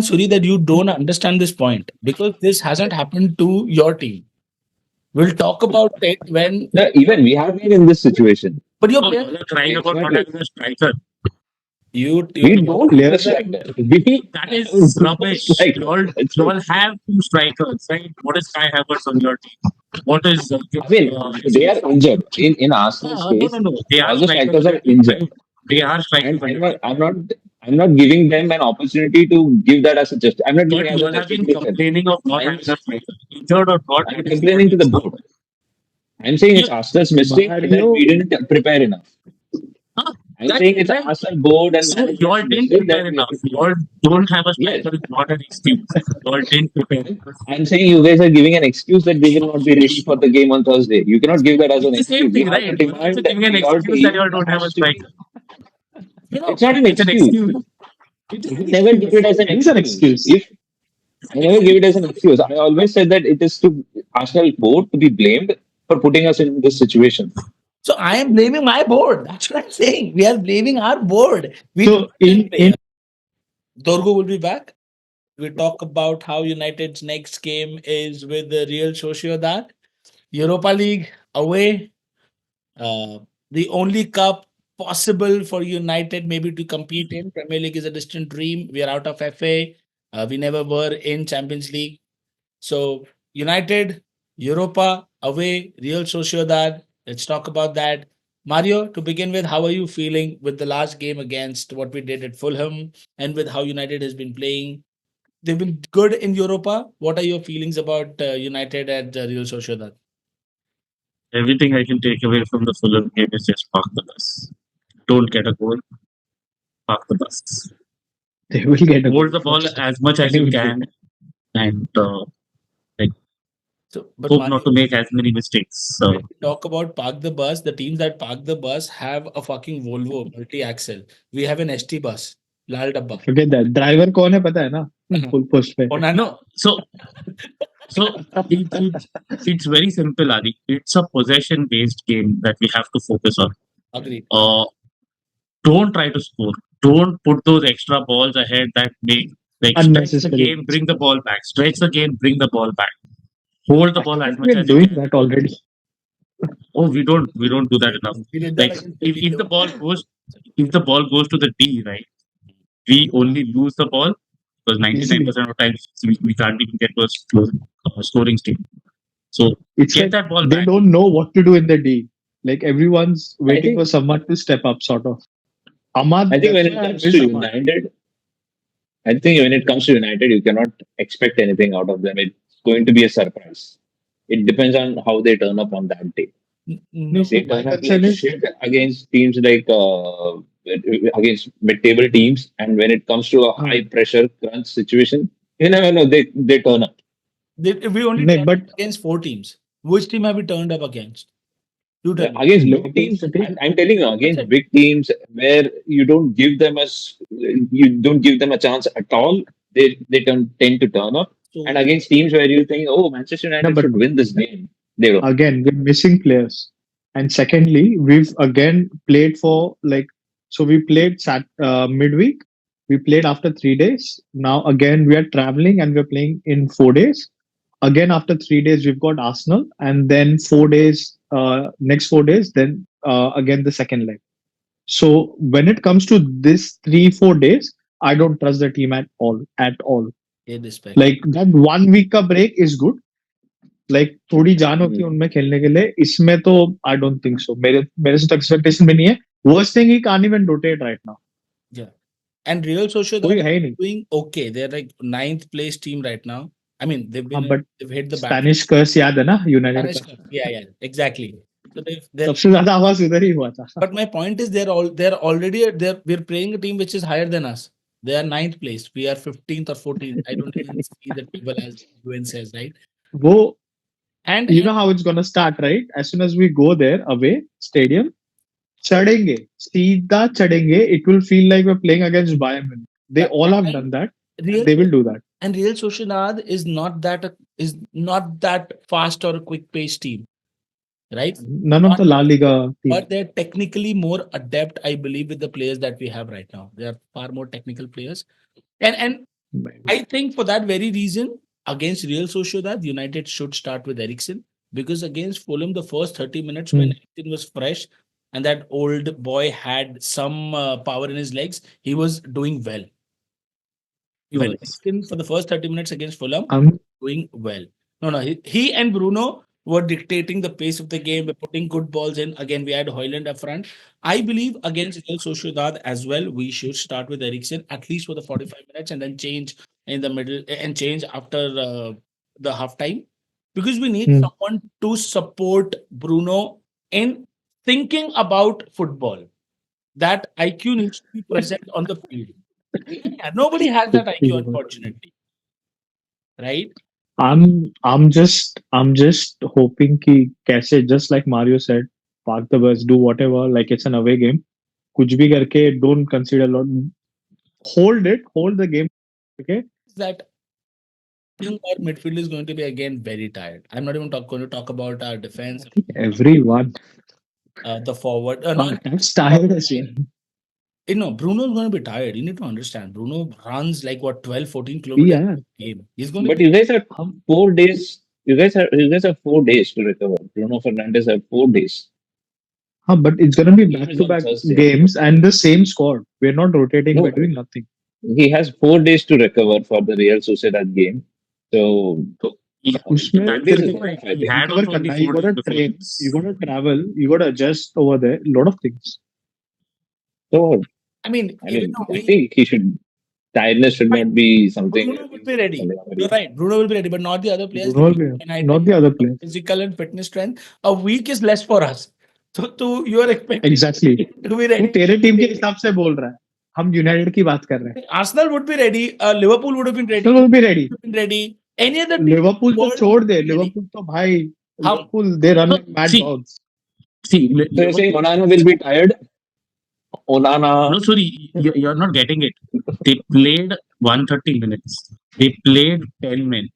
Suri, that you don't understand this point because this hasn't happened to your team. We'll talk about it when. No, even we have been in this situation. But your Oh, player, you're crying It's about not not like having a striker. you we your don't have a Players striker. We That have is no rubbish. striker. That's You it. all have two strikers, right? What is Kai Havertz on your team? What is I mean, they are Jesus? injured. In Arsenal's No, case, no, no. They are all the strikers strikers on are your team, injured, right? They are and strikers on your team. I'm not giving them an opportunity to give that as a just. I'm not But giving as you a all have been justification. complaining of not I'm having a striker. Injured or not, I'm it is what complaining to it the is now. board. I'm saying it's You, Arsenal's mistake that Mario we didn't prepare enough. huh? I'm That's saying it, it's right? Arsenal board and So you all management's didn't mistake that prepare we. enough. You all don't have a Yes, striker. It's not an excuse. You all didn't prepare. I'm saying you guys are giving an excuse that they will not be ready for the game on Thursday. You cannot give that as It's an the same excuse. You thing, have to right? You're also demand giving an your excuse that you team all don't have a has to be. striker. It's not an It's an excuse. excuse. It is I an never give it excuse. as an it is an excuse. excuse. If I never give it as an excuse, I always said that it is to Arsenal board to be blamed for putting us in this situation. so I am blaming my board. That's what I'm saying. We are blaming our board. We So didn't in play. Dorgo will be back. We talk about how United's next game is with the Real Sociedad. Europa League away. Uh, the only cup possible for United maybe to compete in. Premier League is a distant dream. We are out of FA. We never were in Champions League. So United, Europa, away, Real Sociedad. Let's talk about that. Mario, to begin with, how are you feeling with the last game against what we did at Fulham and with how United has been playing? They've been good in Europa. What are your feelings about United at Real Sociedad? Everything I can take away from the Fulham game is just park the bus. Don't get a goal, park the bus. they will get a goal Hold the ball first. as much as Any you which way. can and like So, but hope not Mario, to make as many mistakes. when So we talk about park the bus, the teams that park the bus have a fucking Volvo multi-axle. We have an ST bus, Lal Dabba. Forget that. Driver कौन है पता है ना? Full post पे. Onana, no, so it's very simple, Adi. It's a possession based game that we have to focus on. agreed. Uh, don't try to score. Don't put those extra balls ahead that make like stretch the Unnecessary. game, bring the ball back. Stretch the game, bring the ball back. Hold the I ball as think much we're as you doing can. that already. Oh, we don't do that enough. We did that Like against if the Sevilla. ball goes if the ball goes to the D, right? We only lose the ball because Easily. 99% of times we can't even get to a scoring state. So It's get like that ball they back. don't know what to do in the D. Like everyone's I waiting for think someone to step up, sort of. Ahmad, I think that's when why it I comes to miss Ahmad. United, I think when it comes to United, you cannot expect anything out of them. It's going to be a surprise. It depends on how they turn up on that day. No, No, If they so my turn up concern like is shit against teams like against mid-table teams, and when it comes to a uh, high pressure crunch situation, you never know. They turn up. we only no, turned but up against four teams. Which team have we turned up against? You tell Yeah, me. against big Liverpool teams, City. I'm telling you, That's against it. big teams where you don't give them a chance at all. Tend to turn up, and So against teams where you think, oh, Manchester No, United but should win this game, they don't. again, we're missing players. And secondly, we've again played for like, so we played midweek. We played after 3 days. Now again, we are traveling and we're playing in 4 days. Again, after 3 days, we've got Arsenal, and then 4 days, next 4 days, then again the second leg. So when it comes to this 3 4 days, I don't trust the team at all. At all. pay respect. Like that 1 week का break is good. Like थोड़ी जान होती है Hmm. उनमें खेलने के लिए इसमें तो आई डोंट थिंक सो मेरे मेरे से तो एक्सपेक्टेशन में नहीं है worst thing he can't even rotate right now Yeah. And Real Sociedad कोई is है ही नहीं doing okay. They're like ninth place team right now. I mean, हाँ but they've hit the back Spanish कर्स याद है ना यूनाइटेड Spanish का Cup. Yeah, yeah, exactly. So they're सबसे ज्यादा आवाज उधर ही हुआ था but my point is we're playing a team which is higher than us. They are ninth place. We are 15th or 14th. I don't even see the table as UN says, right? वो And you know how it's gonna start right as soon as we go there away stadium चढ़ेंगे सीधा चढ़ेंगे it will feel like we're playing against Bayern Munich. They all have and done that real and they will do that and Real Sociedad is not that fast or quick paced team, right? none of Not the La Liga team but they're technically more adept, I believe, with the players that we have right now. They are far more technical players. And I think for that very reason, against Real Sociedad, United should start with Eriksen because against Fulham, the first 30 minutes when Hmm. Eriksen was fresh and that old boy had some power in his legs, he was doing well. Even Yes. Eriksen for the first 30 minutes against Fulham, Um, doing well. No, no, he and Bruno were dictating the pace of the game, by putting good balls in. Again, we had Hoyland up front. I believe against Real Sociedad as well, we should start with Eriksen at least for the 45 minutes and then change in the middle and change after the half time because we need hmm. someone to support Bruno in thinking about football. That IQ needs to be present on the field. Yeah, nobody has that IQ, unfortunately, right? I'm just hoping कि कैसे just like Mario said, park the bus, do whatever, like it's an away game. कुछ भी करके don't consider lot. Hold the game. Okay, That think our midfield is going to be again very tired. I'm not even going to talk about our defense, everyone. the forward. Our Not attacks tired as well. you know, Bruno's going to be tired. You need to understand. Bruno runs like what 12, 14 kilometers Yeah, a game. He's going to But be. you guys have हम 4 days. You guys have 4 days to recover. Bruno Fernandez have 4 days. हाँ, but it's gonna be Game back is to on back Thursday. games and the same squad. We're not rotating. We're No, doing nothing. he has 4 days to recover for the Real Sociedad game. So So yeah, उसमें four that's days the तेरे is thing. को Right? enough, I He think. had recover also only करना है. You 4 days gotta before train. You this. gotta travel. You gotta adjust over there. Lot of things. So I mean, I even mean, though I we think he should. Tiredness should fine, not be something Bruno will be reason for ready. sending off a You're game. right. Bruno will be ready, but not the other players. Bruno, Can I tell not you, the other players. physical and fitness strength, a week is less for us. So, you are expecting Exactly. to be तू ready. तेरे team के हिसाब से बोल रहा है. हम United की बात कर रहे हैं. Arsenal would be ready. Liverpool would have been ready. Arsenal will be ready. Would have been ready. Any other team in Liverpool the तो world छोड़ would they. be ready. Liverpool तो भाई. Hum. Liverpool they run So like mad see, dogs. So you're saying Liverpool. Onana will be tired? Onana. No, sorry, you're not getting it. They played 130 minutes. They played 10 men.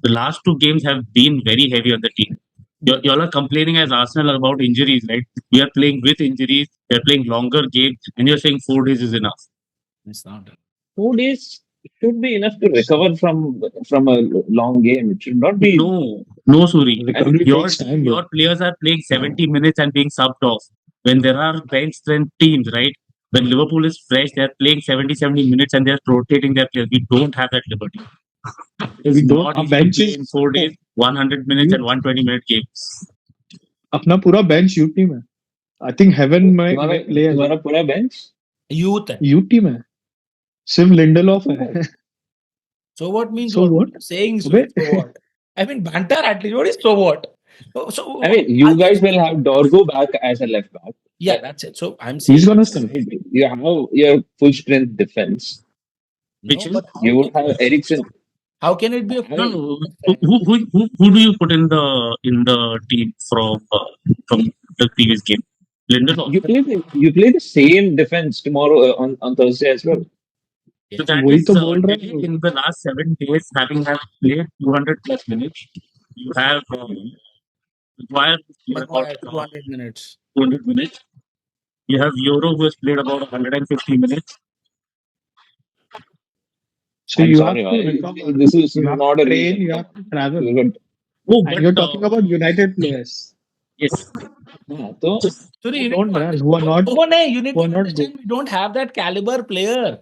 The last two games have been very heavy on the team. Y'all are complaining as Arsenal about injuries, right? We are playing with injuries. They're playing longer games, and you're saying 4 days is enough. It's not. 4 days should be enough to recover from a long game. It should not be. No, Suri. Recovery Your takes team, time, bro. your players are playing 70 minutes and being subbed off. When there are bench strength teams, right? When Liverpool is fresh, they're playing 70 minutes and they're rotating their players. We don't have that liberty. It's We don't. not Our easy to bench play is in 4 days, 100 minutes and youth. 120-minute games. अपना पूरा bench youth team है. I think Heaven may play as तुम्हारा well. पूरा bench. Youth. Youth team है. सिर्फ Lindelof है. So what means So what? what? Saying so, अबे so what? I mean, banter at least. What is so what? So I mean, are you you guys will have Dorgo back as a left back. yeah, that's it. So I'm he's saying gonna start. Right? You have your full strength defense. no, Which is but You would have Ericsson. how can it be a I no, full mean, no. defense? Who do you put in the team from the previous game? Lindelof. you play the same defense tomorrow on Thursday as well. So Yeah, that वही is तो बोल रहा daily हूँ. in the last 7 days, having have played 200 plus minutes. You have Maguire who's played about Maguire 200 minutes. 200 minutes. You have Euro who has played about 150 minutes. So I'm you have sorry, to man. recover. This is You have not to a train. reason. You have to travel. But, Oh, And but you're talking about United players yes. yeah, so So, Sorry, who you need don't to run, understand. who are not, No, no, you need who to are not good. understand. We don't have that caliber player.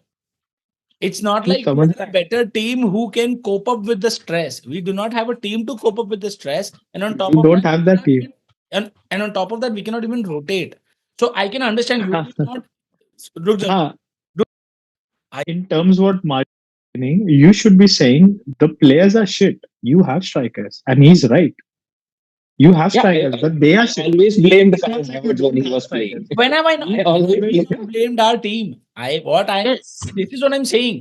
It's not तू like we समझ are a better team who can cope up with the stress. We do not have a team to cope up with the stress, and on top we of don't that, have we that cannot team. even and on top of that, we cannot even rotate. So I can understand you will not. Look, हाँ, I in terms what Mario is saying, you should be saying the players are shit. You have strikers, and he's right. You have yeah, strikers, but they I are shit. always blamed It's Kai not like you Havertz when don't he have was playing. strikers. when have I not? I When always have we blame. not blamed our team? yes. This is what I'm saying.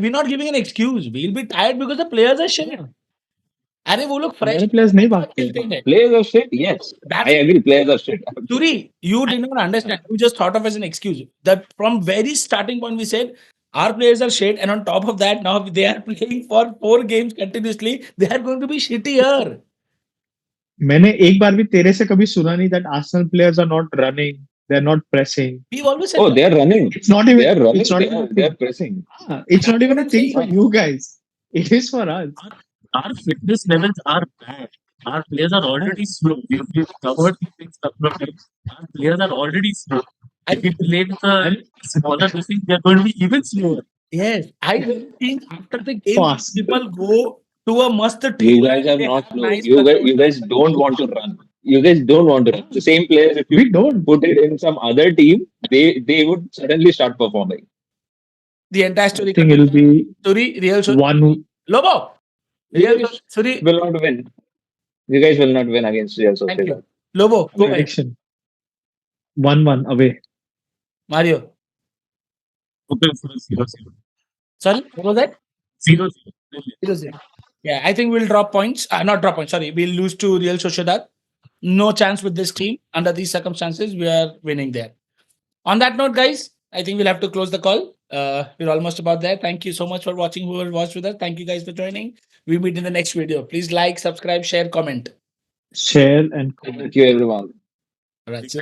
We're not giving an excuse. We'll be tired because the players are shit. हाँ, अरे वो लोग fresh हमारे players नहीं भागते. खेलते हैं. Players are shit. Yes, I That's agree. Players are shit. Turi, you I, did not understand. You just thought of as an excuse. That from very starting point we said our players are shit, and on top of that, now they are playing for 4 games continuously. They are going to be shittier. मैंने एक बार भी तेरे से कभी सुना नहीं that Arsenal players are not running. They're not pressing. We've always said Oh, no. they are running. It's not They even. are running. It's not even a They are thing. pressing. It's not That's even what a I'm thing for saying. you guys. It is for us. Our fitness levels are bad. Our players are already slow. We've covered these things a couple of times. Our players are already slow. If we play with a And smaller machine, they're going to be even slower. Yes, I really think after the game, fast. people go to a must You trailer. guys are They not have slow. nice workout. You guys don't want to run. You guys don't want to run. The same players, if you We don't. put it in some other team, they would suddenly start performing. The entire I story think comes it'll back. be Story, one Lobo. You Real guys Story. will not win. You guys will not win against Real Thank Sociedad. you. Lobo, go ahead. prediction. 1-1 away. Mario. Okay, so 0-0. Sorry, what was that? 0-0. 0-0. Yeah, I think we'll drop points. Not drop points. Sorry, we'll lose to Real Sociedad. No chance with this team. Under these circumstances, we are winning there. On that note, guys, I think we'll have to close the call. We're almost about there. Thank you so much for watching. Whoever watched with us, thank you guys for joining. We meet in the next video. Please like, subscribe, share, comment. Share and comment. Thank you, everyone. All right. So,